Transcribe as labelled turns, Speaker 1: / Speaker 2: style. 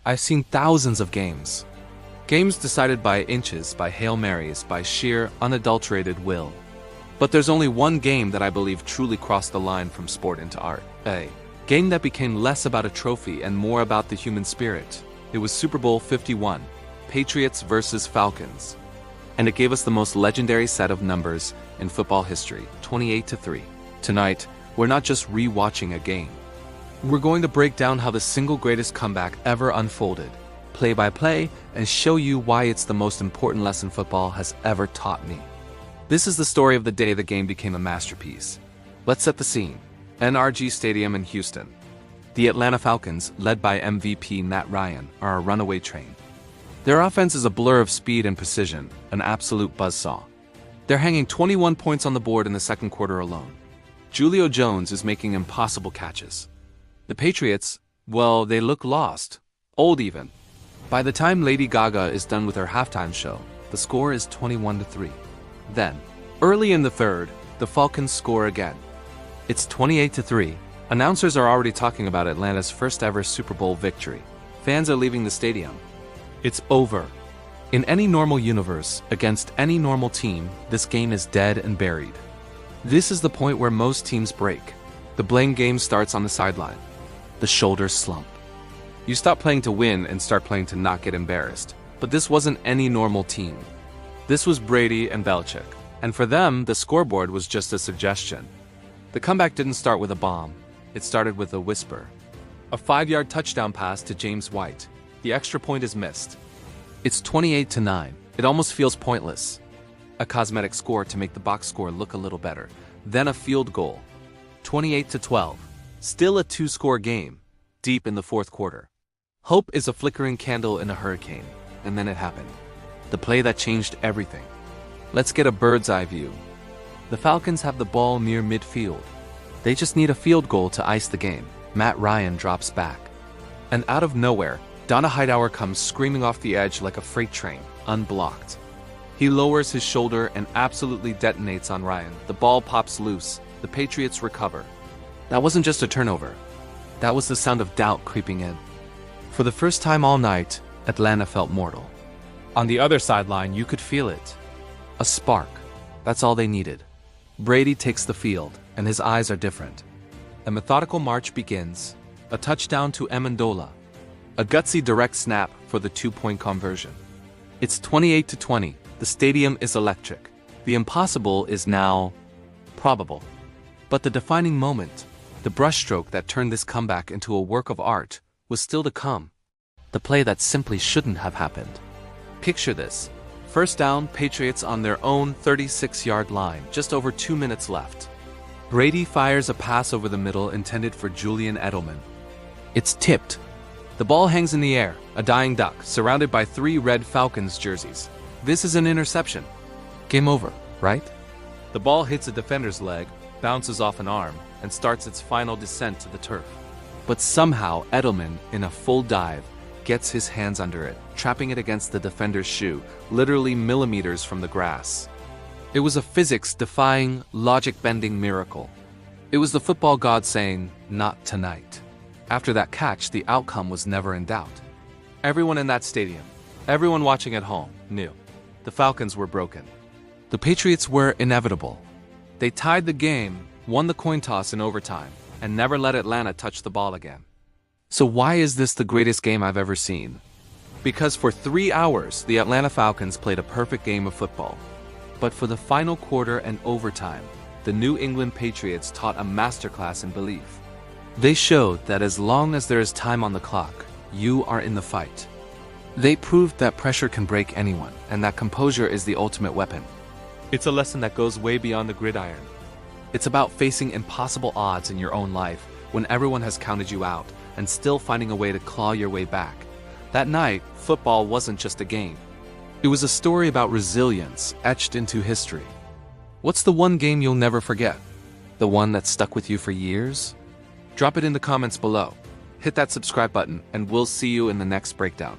Speaker 1: I've seen thousands of games. Games decided by inches, by Hail Marys, by sheer, unadulterated will. But there's only one game that I believe truly crossed the line from sport into art. A game that became less about a trophy and more about the human spirit. It was Super Bowl 51, Patriots versus Falcons. And it gave us the most legendary set of numbers in football history, 28-3. Tonight, we're not just re-watching a game. We're going to break down how the single greatest comeback ever unfolded, play by play, and show you why it's the most important lesson football has ever taught me. This is the story of the day the game became a masterpiece. Let's set the scene. NRG Stadium in Houston. The Atlanta Falcons, led by MVP Matt Ryan, are a runaway train. Their offense is a blur of speed and precision, an absolute buzzsaw. They're hanging 21 points on the board in the second quarter alone. Julio Jones is making impossible catches. The Patriots, well, they look lost. Old even. By the time Lady Gaga is done with her halftime show, the score is 21-3. Then, early in the third, the Falcons score again. It's 28-3. Announcers are already talking about Atlanta's first ever Super Bowl victory. Fans are leaving the stadium. It's over. In any normal universe, against any normal team, this game is dead and buried. This is the point where most teams break. The blame game starts on the sideline. The shoulders slump. You stop playing to win and start playing to not get embarrassed. But this wasn't any normal team. This was Brady and Belichick. And for them, the scoreboard was just a suggestion. The comeback didn't start with a bomb. It started with a whisper. A 5-yard touchdown pass to James White. The extra point is missed. It's 28-9. It almost feels pointless. A cosmetic score to make the box score look a little better. Then a field goal. 28-12. Still a 2-score game, deep in the fourth quarter. Hope is a flickering candle in a hurricane, and then it happened. The play that changed everything. Let's get a bird's eye view. The Falcons have the ball near midfield. They just need a field goal to ice the game. Matt Ryan drops back. And out of nowhere, Dont'a Hightower comes screaming off the edge like a freight train, unblocked. He lowers his shoulder and absolutely detonates on Ryan. The ball pops loose. The Patriots recover. That wasn't just a turnover. That was the sound of doubt creeping in. For the first time all night, Atlanta felt mortal. On the other sideline, you could feel it. A spark. That's all they needed. Brady takes the field, and his eyes are different. A methodical march begins. A touchdown to Amendola. A gutsy direct snap for the 2-point conversion. It's 28-20. The stadium is electric. The impossible is now probable. But the defining moment, the brushstroke that turned this comeback into a work of art, was still to come. The play that simply shouldn't have happened. Picture this. First down, Patriots on their own 36-yard line, just over 2 minutes left. Brady fires a pass over the middle intended for Julian Edelman. It's tipped. The ball hangs in the air, a dying duck, surrounded by 3 red Falcons jerseys. This is an interception. Game over, right? The ball hits a defender's leg, bounces off an arm, and starts its final descent to the turf. But somehow Edelman, in a full dive, gets his hands under it, trapping it against the defender's shoe, literally millimeters from the grass. It was a physics-defying, logic-bending miracle. It was the football god saying, "Not tonight." After that catch, the outcome was never in doubt. Everyone in that stadium, everyone watching at home, knew. The Falcons were broken. The Patriots were inevitable. They tied the game, won the coin toss in overtime, and never let Atlanta touch the ball again. So why is this the greatest game I've ever seen? Because for 3 hours, the Atlanta Falcons played a perfect game of football. But for the final quarter and overtime, the New England Patriots taught a masterclass in belief. They showed that as long as there is time on the clock, you are in the fight. They proved that pressure can break anyone, and that composure is the ultimate weapon. It's a lesson that goes way beyond the gridiron. It's about facing impossible odds in your own life when everyone has counted you out, and still finding a way to claw your way back. That night, football wasn't just a game. It was a story about resilience etched into history. What's the one game you'll never forget? The one that stuck with you for years? Drop it in the comments below. Hit that subscribe button, and we'll see you in the next breakdown.